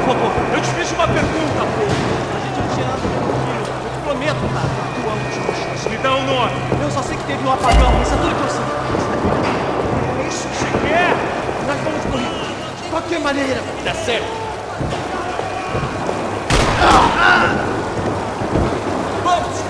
Por favor, eu te fiz uma pergunta, pô. A gente não tinha nada a ver com aquilo. Eu te prometo, cara. Tua última chance. Me dá um nome. Eu só sei que teve um apagão. Isso é tudo que eu sei. É isso que você quer? Nós vamos correr. De qualquer maneira. Dá certo. Vamos!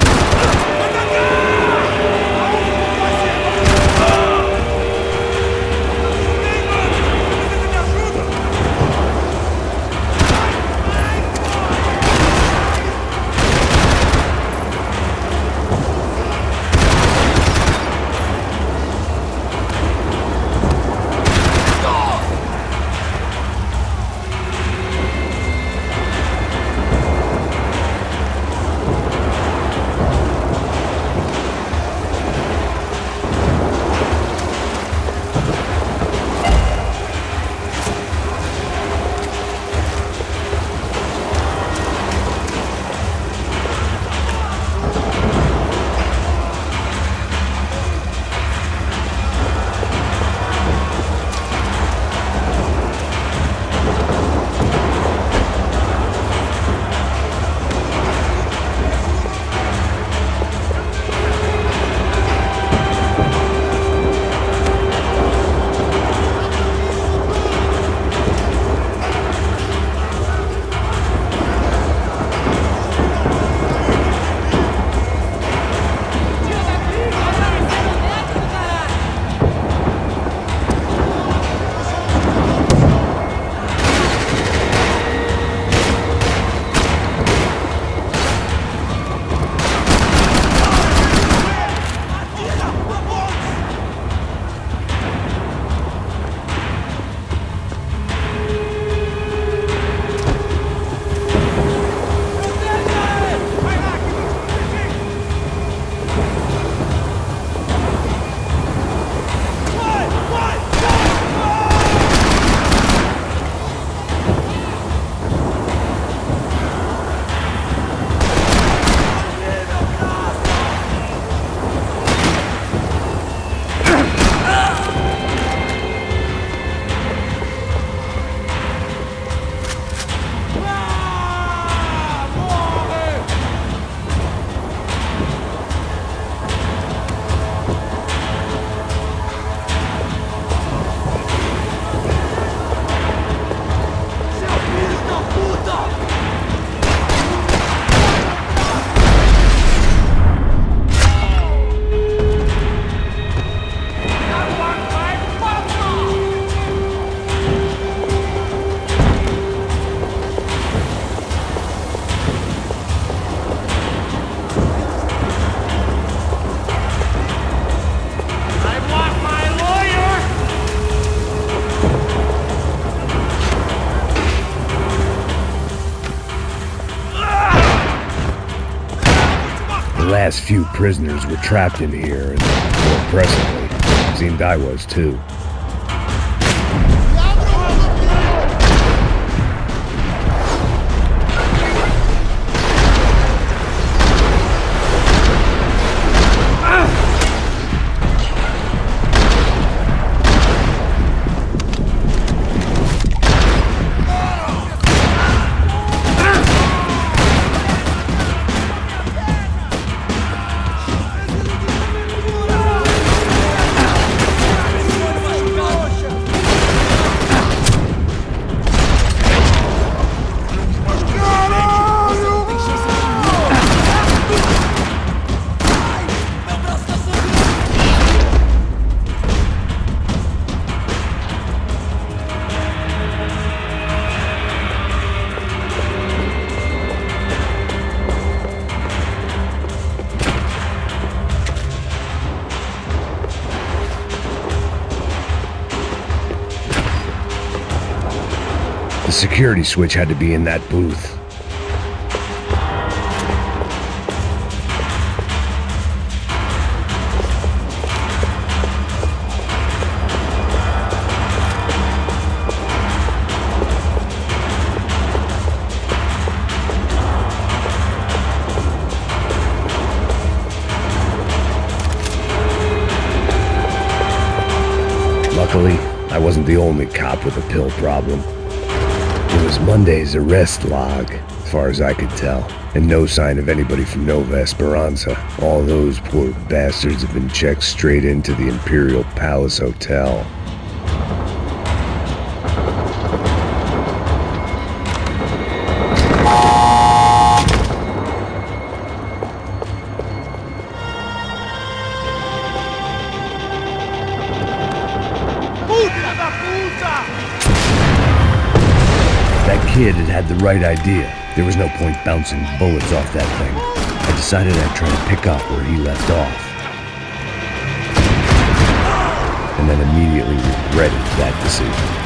The last few prisoners were trapped in here, and more presently, seemed I was too. The security switch had to be in that booth. Luckily, I wasn't the only cop with a pill problem. It was Monday's arrest log, as far as I could tell, and no sign of anybody from Nova Esperanza. All those poor bastards have been checked straight into the Imperial Palace Hotel. That kid had the right idea. There was no point bouncing bullets off that thing. I decided I'd try to pick up where he left off. And then immediately regretted that decision.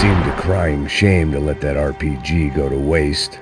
Seemed a crying shame to let that RPG go to waste.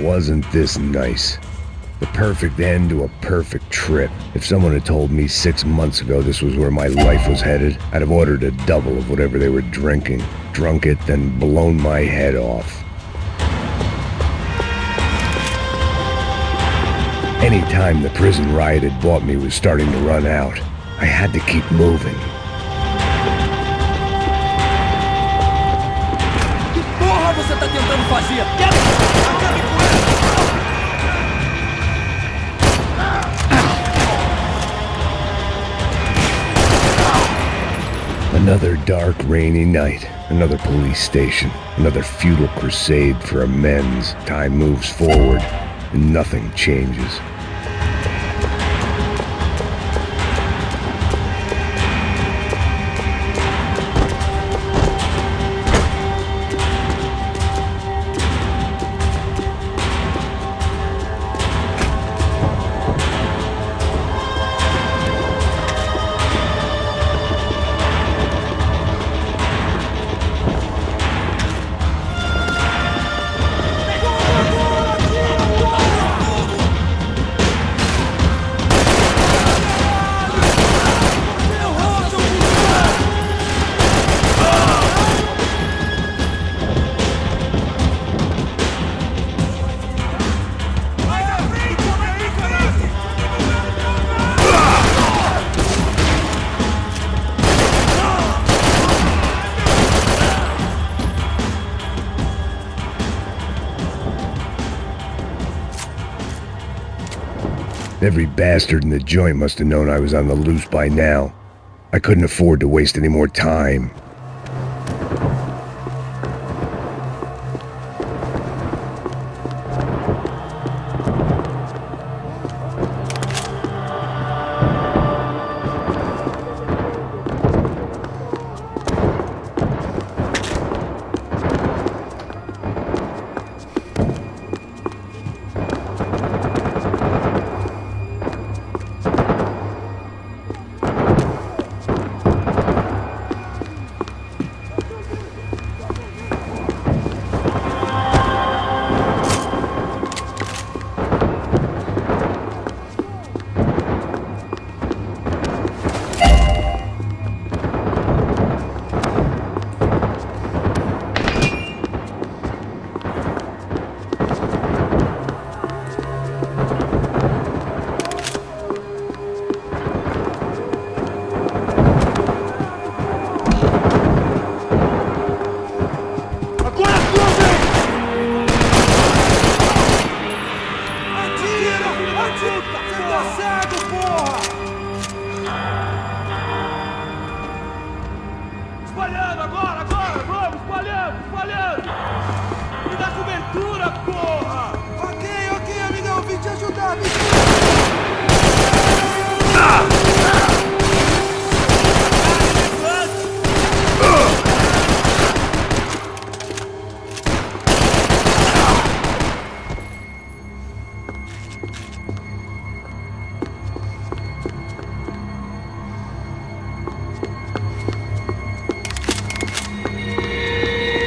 Wasn't this nice? The perfect end to a perfect trip. If someone had told me 6 months ago this was where my life was headed, I'd have ordered a double of whatever they were drinking, drunk it, then blown my head off. Any time the prison riot had bought me was starting to run out, I had to keep moving. Que porra você tá tentando fazer? Acabe com ele! Another dark, rainy night. Another police station. Another futile crusade for amends. Time moves forward, and nothing changes. Every bastard in the joint must have known I was on the loose by now. I couldn't afford to waste any more time.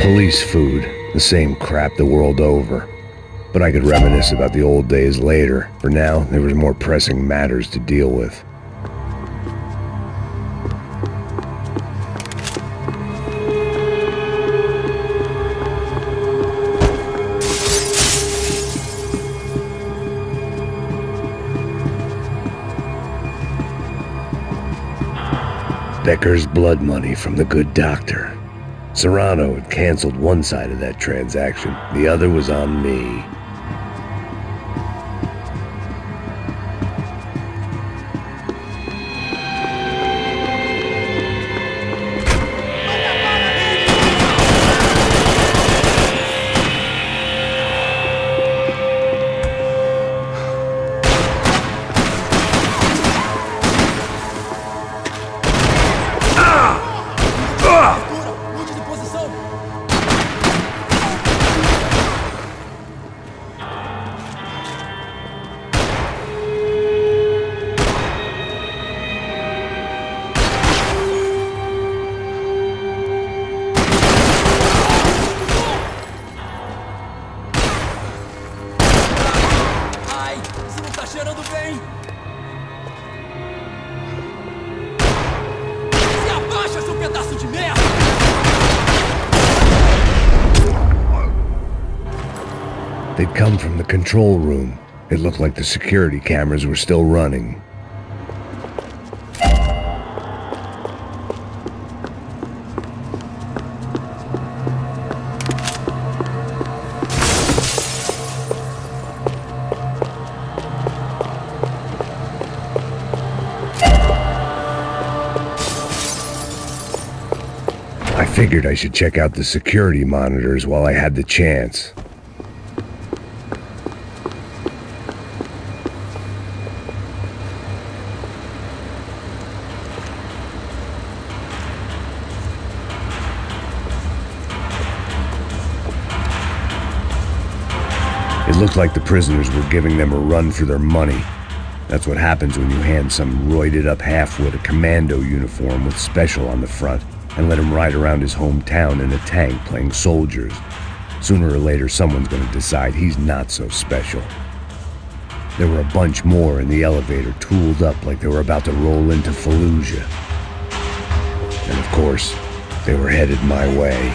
Police food, the same crap the world over. But I could reminisce about the old days later. For now, there was more pressing matters to deal with. Becker's blood money from the good doctor. Serrano had canceled one side of that transaction. The other was on me. They'd come from the control room. It looked like the security cameras were still running. I figured I should check out the security monitors while I had the chance. It looked like the prisoners were giving them a run for their money. That's what happens when you hand some roided-up halfwit a commando uniform with special on the front and let him ride around his hometown in a tank playing soldiers. Sooner or later, someone's going to decide he's not so special. There were a bunch more in the elevator, tooled up like they were about to roll into Fallujah. And of course, they were headed my way.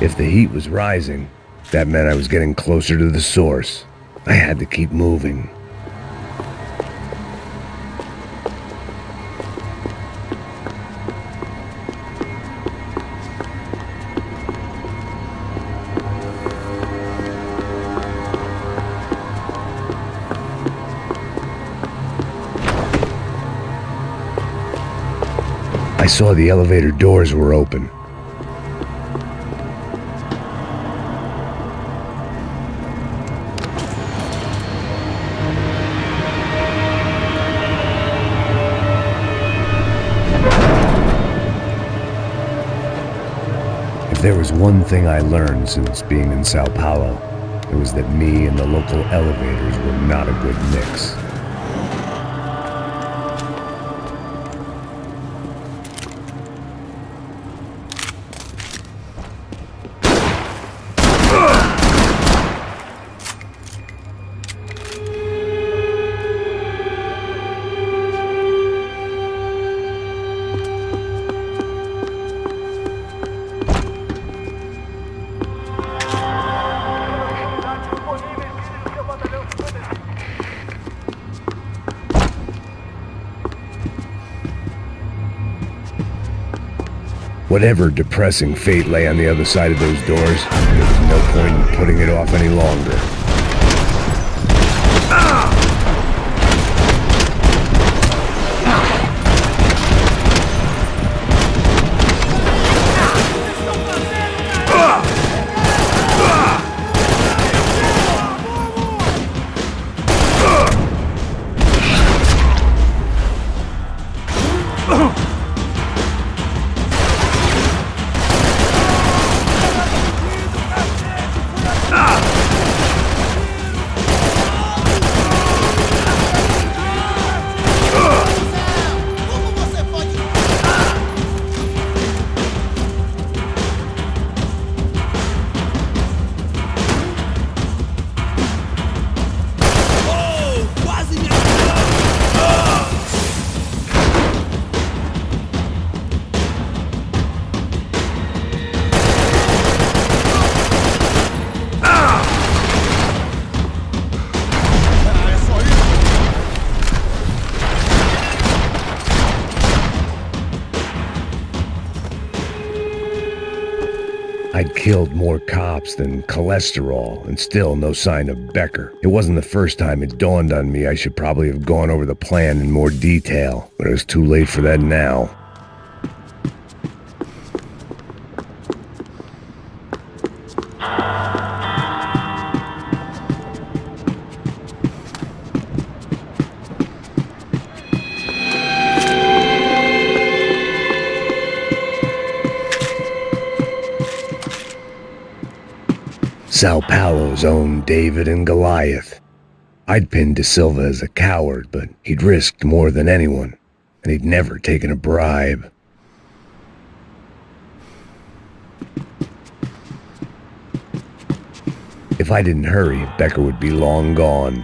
If the heat was rising, that meant I was getting closer to the source. I had to keep moving. I saw the elevator doors were open. If there was one thing I learned since being in Sao Paulo, it was that me and the local elevators were not a good mix. Whatever depressing fate lay on the other side of those doors, there was no point in putting it off any longer. I'd killed more cops than cholesterol, and still no sign of Becker. It wasn't the first time it dawned on me I should probably have gone over the plan in more detail, but it was too late for that now. Sao Paulo's own David and Goliath. I'd pinned De Silva as a coward, but he'd risked more than anyone, and he'd never taken a bribe. If I didn't hurry, Becker would be long gone.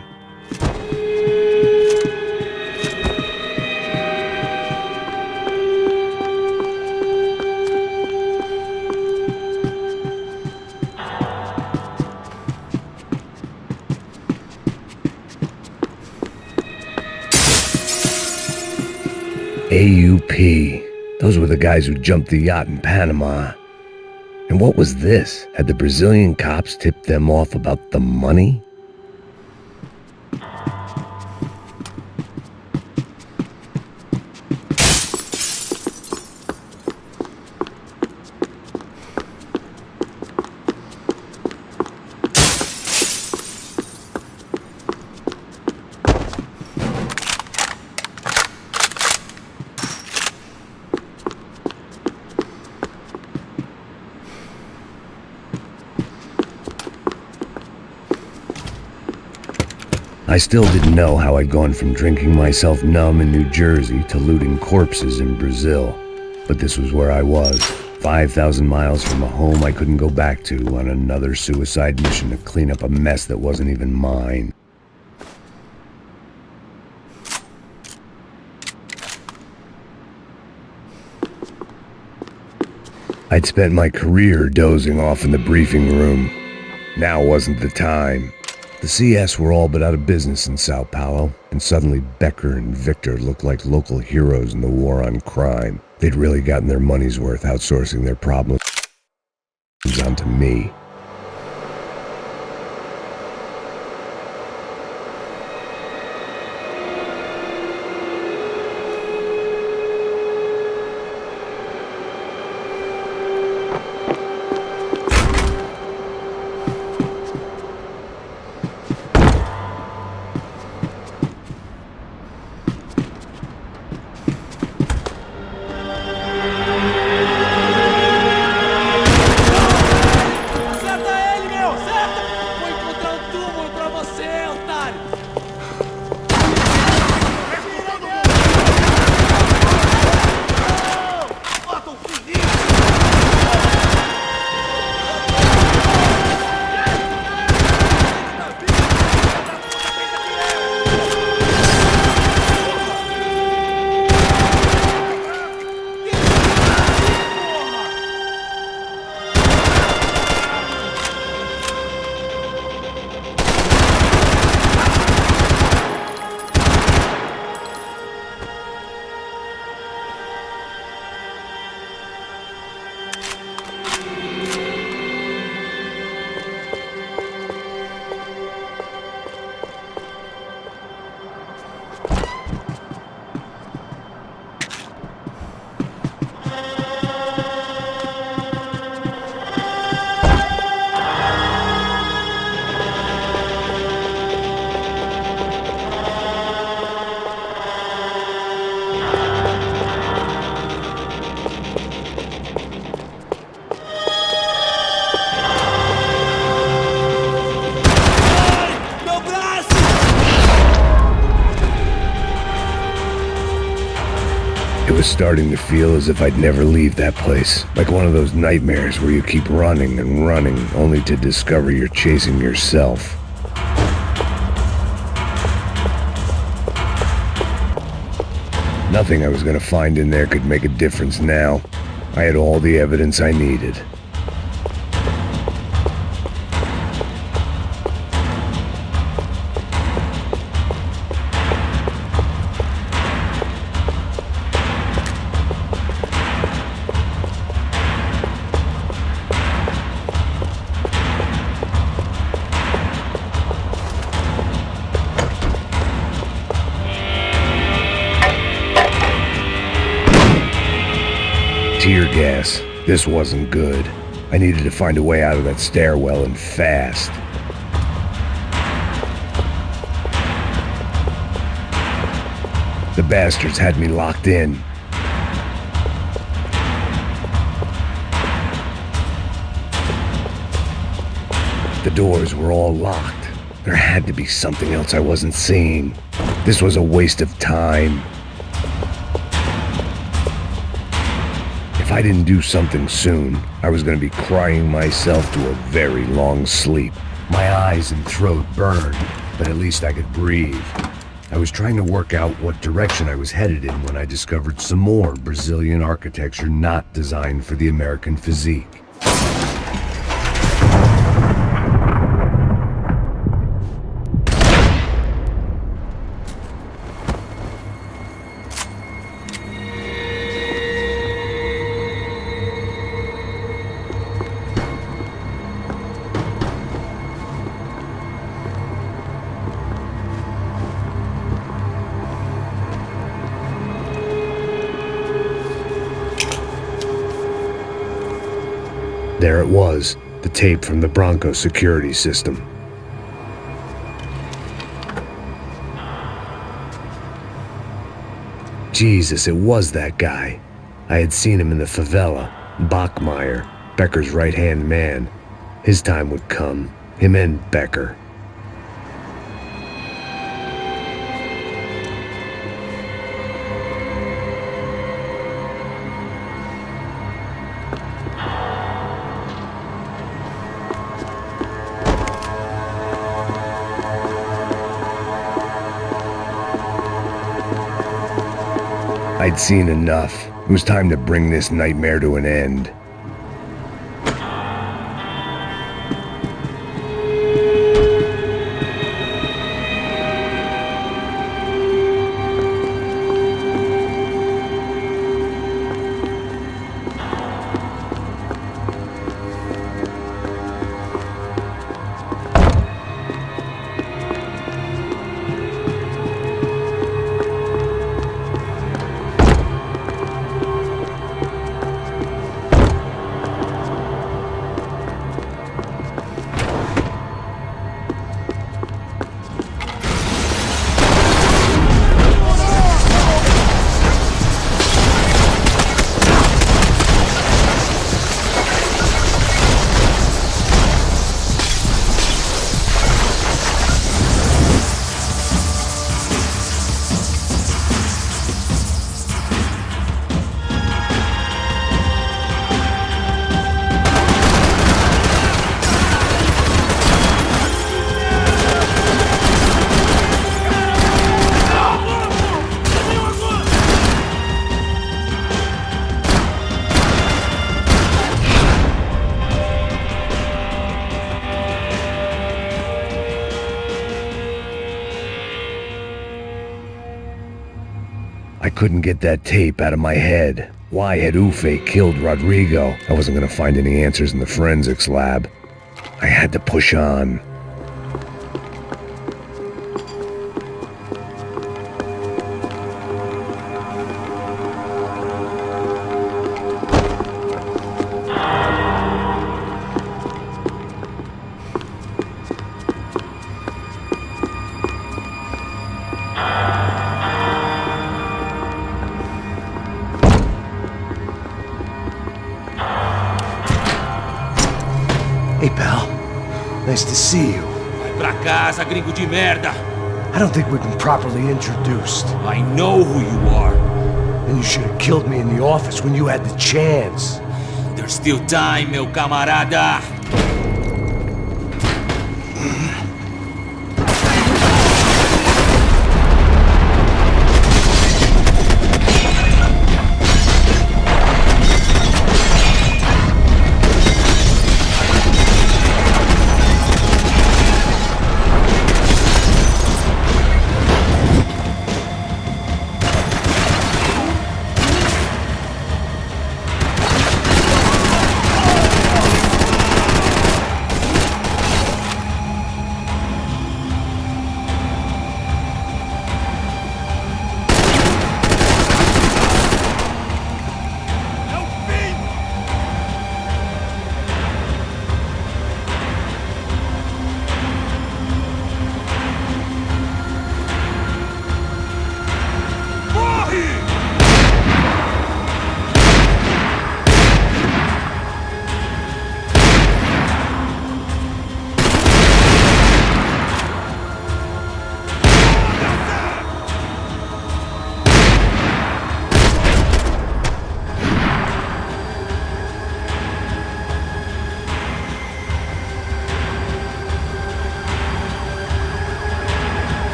AUP. Those were the guys who jumped the yacht in Panama. And what was this? Had the Brazilian cops tipped them off about the money? I still didn't know how I'd gone from drinking myself numb in New Jersey to looting corpses in Brazil. But this was where I was, 5,000 miles from a home I couldn't go back to, on another suicide mission to clean up a mess that wasn't even mine. I'd spent my career dozing off in the briefing room. Now wasn't the time. The CS were all but out of business in Sao Paulo, and suddenly Becker and Victor looked like local heroes in the war on crime. They'd really gotten their money's worth outsourcing their problems onto me. It was starting to feel as if I'd never leave that place. Like one of those nightmares where you keep running and running, only to discover you're chasing yourself. Nothing I was gonna find in there could make a difference now. I had all the evidence I needed. Tear gas. This wasn't good. I needed to find a way out of that stairwell, and fast. The bastards had me locked in. The doors were all locked. There had to be something else I wasn't seeing. This was a waste of time. If I didn't do something soon, I was going to be crying myself to a very long sleep. My eyes and throat burned, but at least I could breathe. I was trying to work out what direction I was headed in when I discovered some more Brazilian architecture not designed for the American physique. There it was, the tape from the Bronco security system. Jesus, it was that guy. I had seen him in the favela, Bachmeyer, Becker's right-hand man. His time would come, him and Becker. I'd seen enough. It was time to bring this nightmare to an end. couldn't get that tape out of my head. Why had Ufe killed Rodrigo? I wasn't gonna find any answers in the forensics lab. I had to push on. Hey, pal. Nice to see you. Vai pra casa, gringo de merda! I don't think we've been properly introduced. I know who you are. And you should have killed me in the office when you had the chance. There's still time, meu camarada!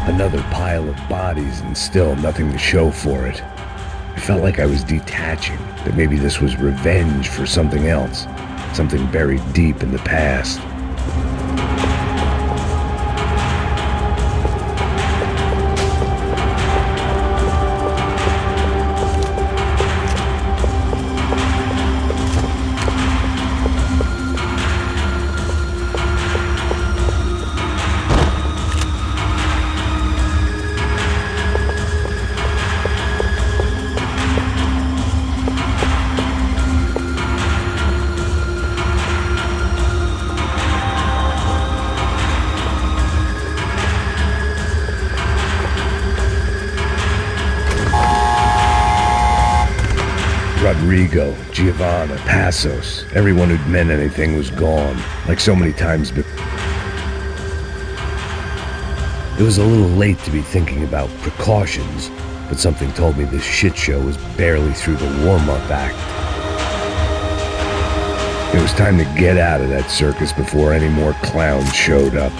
Another pile of bodies and still nothing to show for it. I felt like I was detaching, that maybe this was revenge for something else, something buried deep in the past. Rodrigo, Giovanna, Passos, everyone who'd meant anything was gone, like so many times before. It was a little late to be thinking about precautions, but something told me this shit show was barely through the warm-up act. It was time to get out of that circus before any more clowns showed up.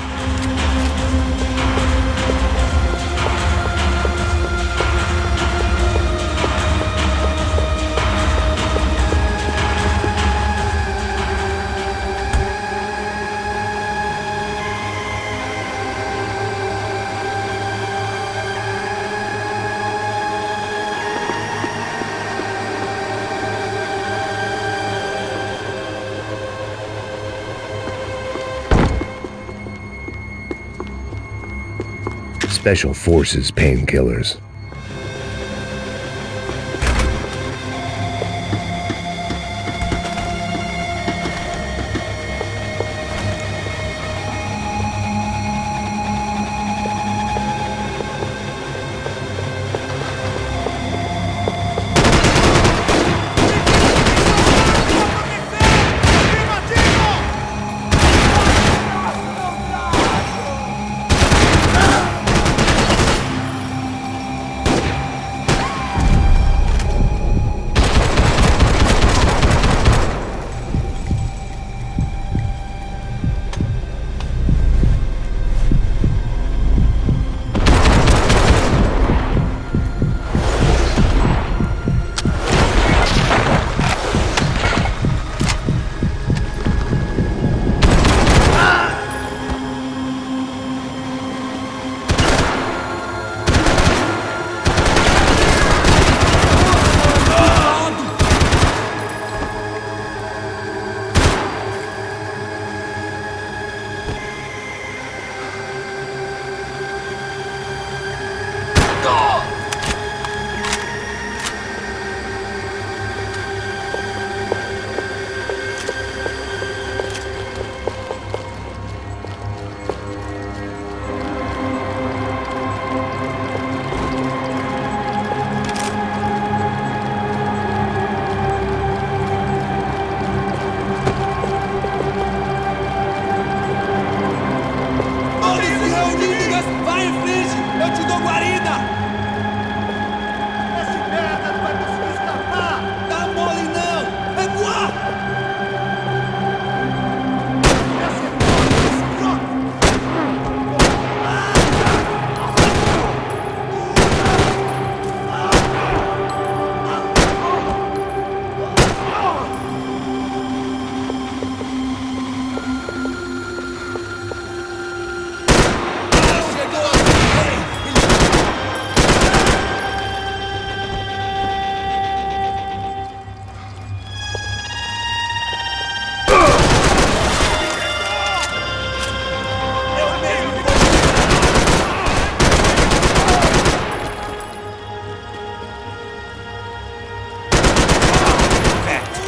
Special Forces painkillers.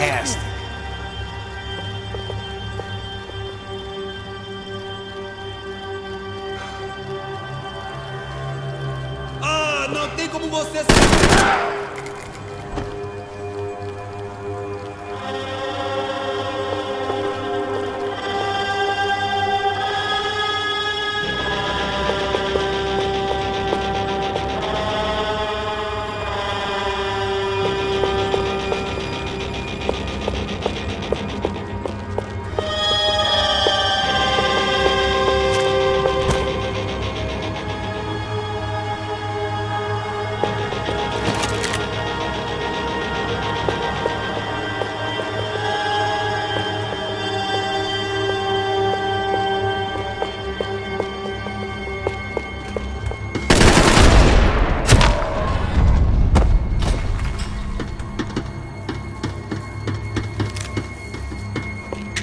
fantastic. Ah, não tem como você...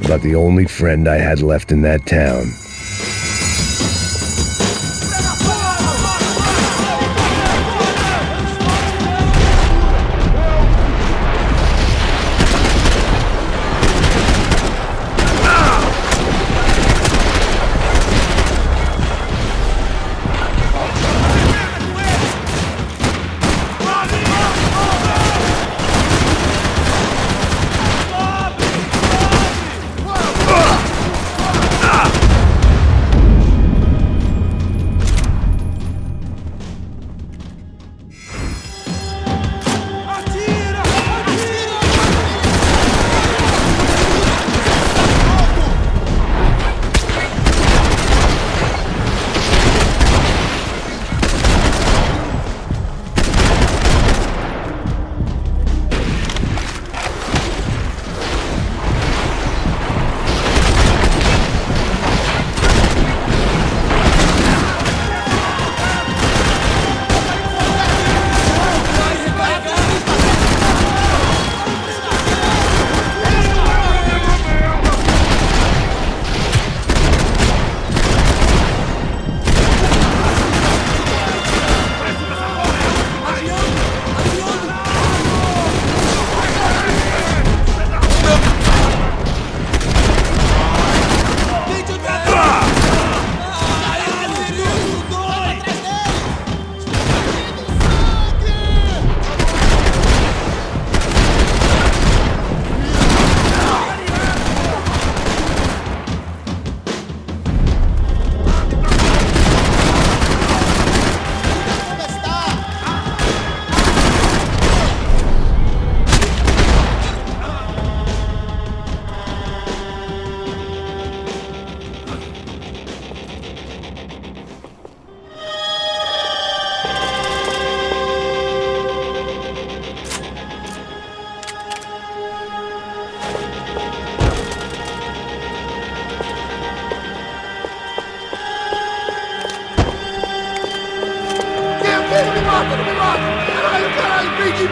About the only friend I had left in that town.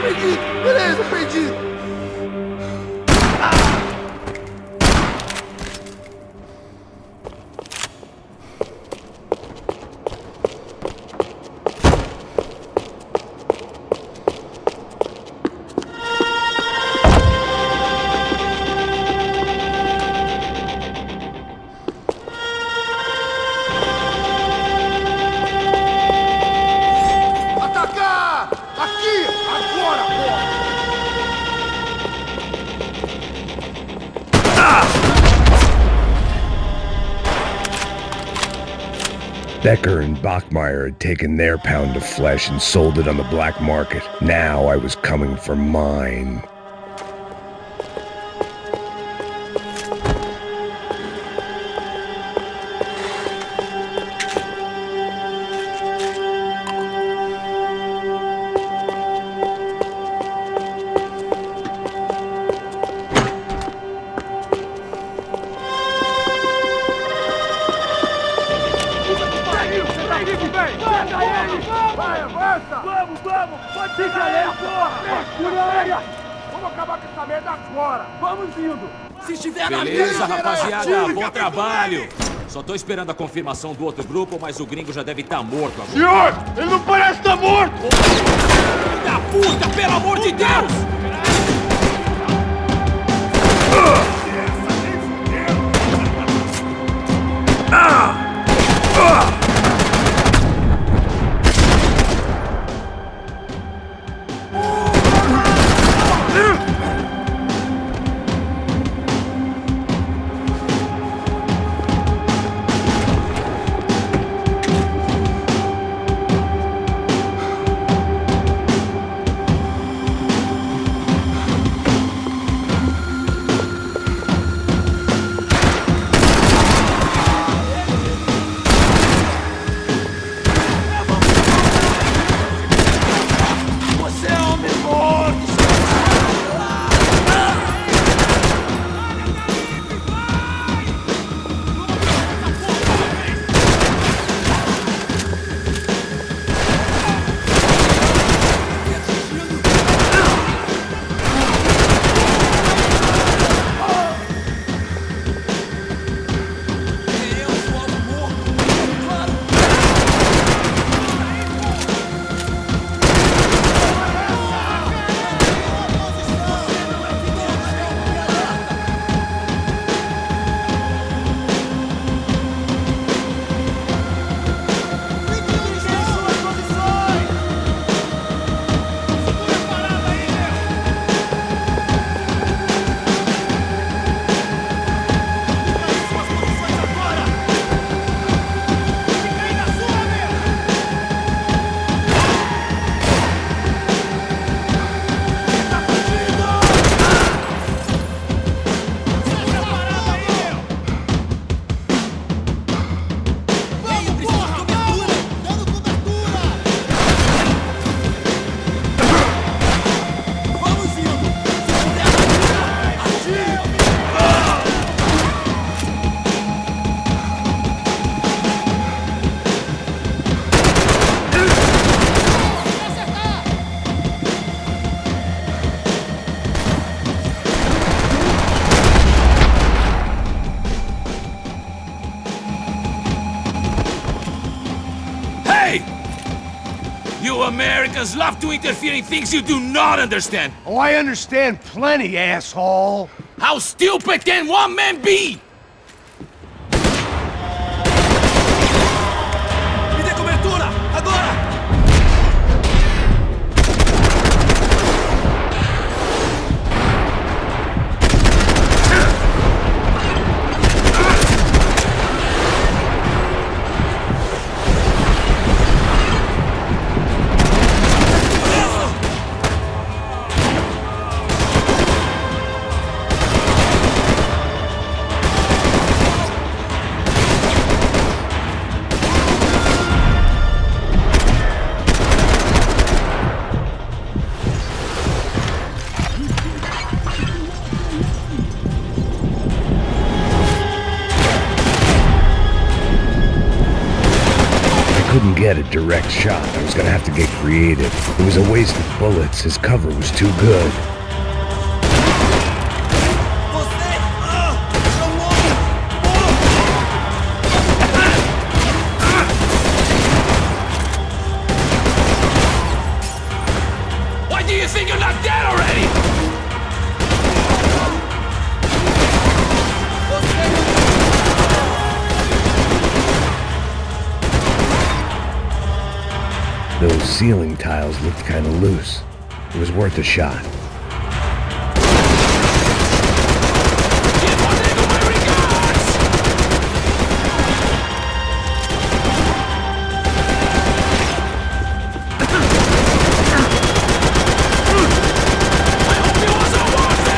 Perdi! Beleza, perdi! Atacar! Aqui! Agora, porra! Becker and Bachmeyer had taken their pound of flesh and sold it on the black market. Now I was coming for mine. Vai, avança! Vamos! Pode ficar alerta! Segura a área! Vamos acabar com essa merda agora! Vamos indo! Se estiver na Beleza, mira, rapaziada, atire, bom trabalho. Só tô esperando a confirmação do outro grupo, mas o gringo já deve estar morto agora. Senhor! Ele não parece estar morto! Da puta, pelo amor de Deus! Americans love to interfere in things you do not understand. Oh, I understand plenty, asshole. How stupid can one man be? Me dê cobertura! Agora! Couldn't get a direct shot. I was gonna have to get creative. It was a waste of bullets. His cover was too good. Why do you think you're not dead already? Those ceiling tiles looked kind of loose. It was worth a shot. Give Rodrigo my regards! I hope it wasn't worth it!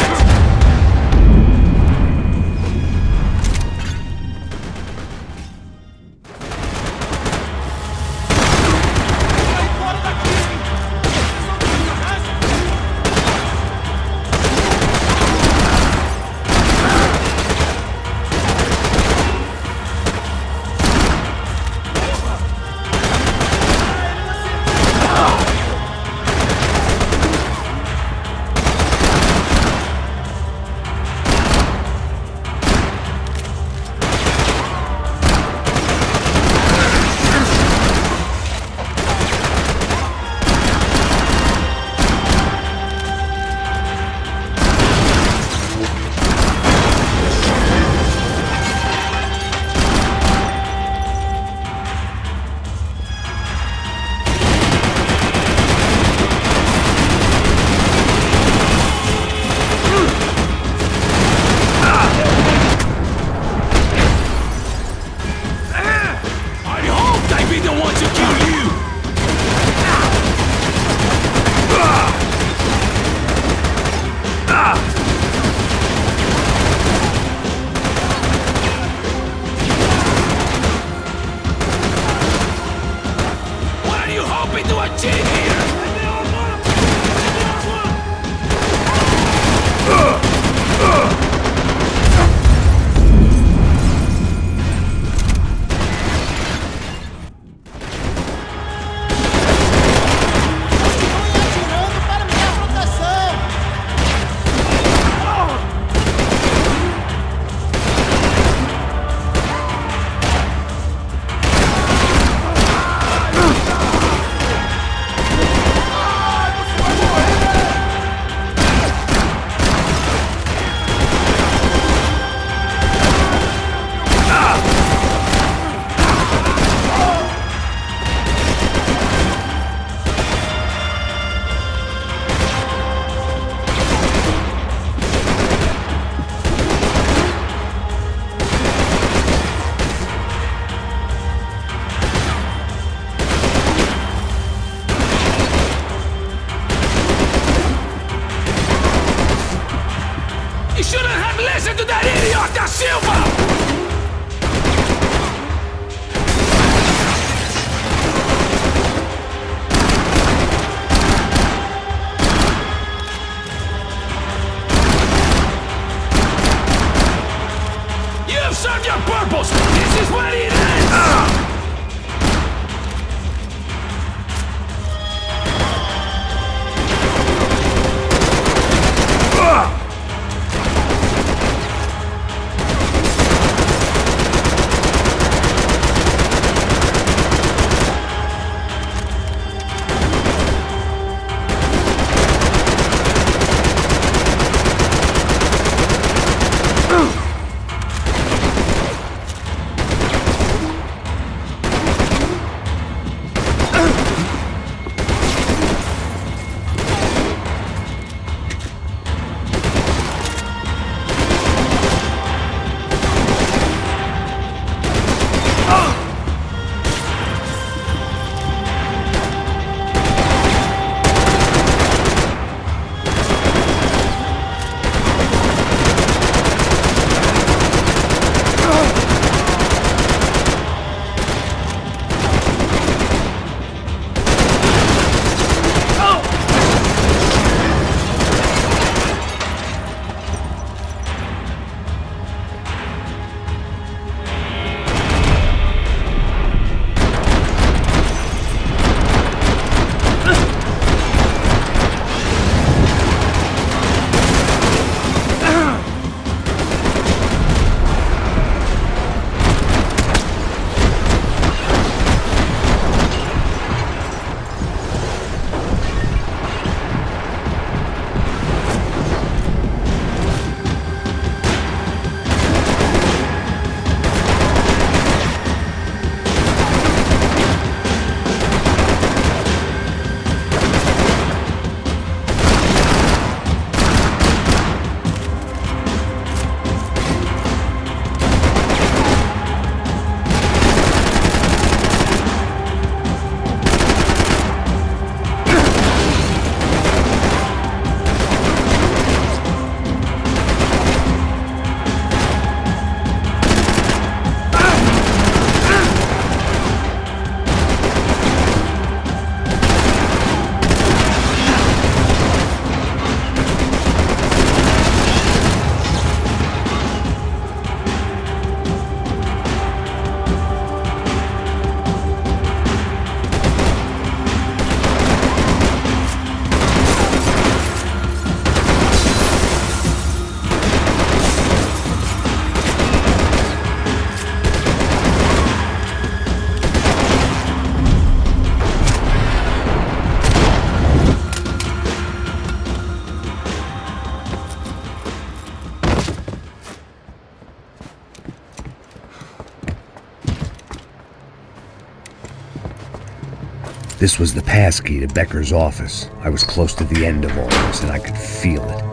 This was the passkey to Becker's office. I was close to the end of all this, and I could feel it.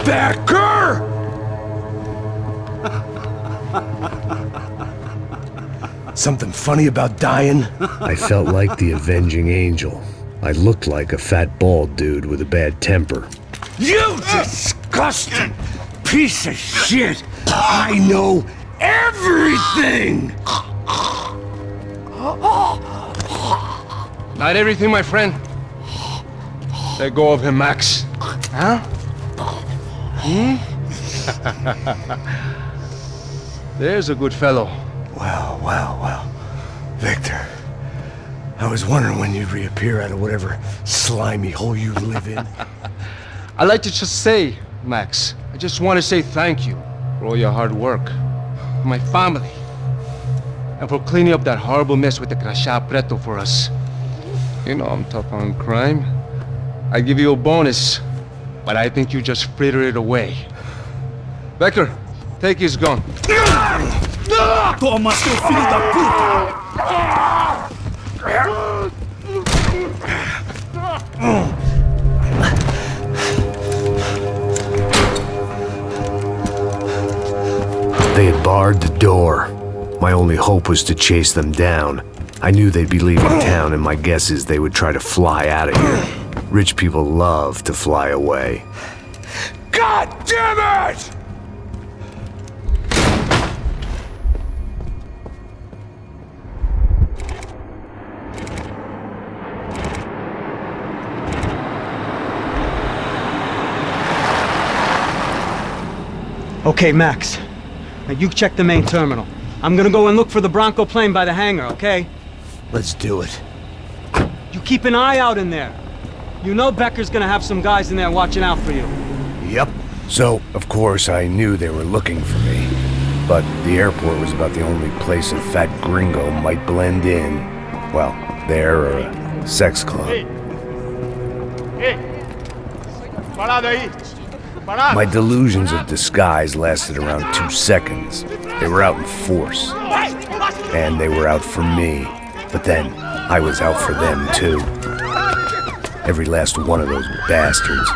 Becker! Something funny about dying? I felt like the avenging angel. I looked like a fat bald dude with a bad temper. You disgusting piece of shit! I know everything! Not everything, my friend. Let go of him, Max. Huh? There's a good fellow. Well. Victor, I was wondering when you'd reappear out of whatever slimy hole you live in. I'd like to just say, Max, I just want to say thank you for all your hard work, for my family, and for cleaning up that horrible mess with the crachá preto for us. You know I'm tough on crime. I give you a bonus, but I think you just fritter it away. Becker, take his gun. Toma, seu filho da puta! They had barred the door. My only hope was to chase them down. I knew they'd be leaving town, and my guess is they would try to fly out of here. Rich people love to fly away. God damn it! Okay, Max. Now you check the main terminal. I'm gonna go and look for the Bronco plane by the hangar, okay? Let's do it. You keep an eye out in there. You know Becker's gonna have some guys in there watching out for you. Yep. So, of course, I knew they were looking for me. But the airport was about the only place a fat gringo might blend in. Well, there or a sex club. Parado aí! My delusions of disguise lasted around 2 seconds. They were out in force. And they were out for me. But then, I was out for them too. Every last one of those bastards.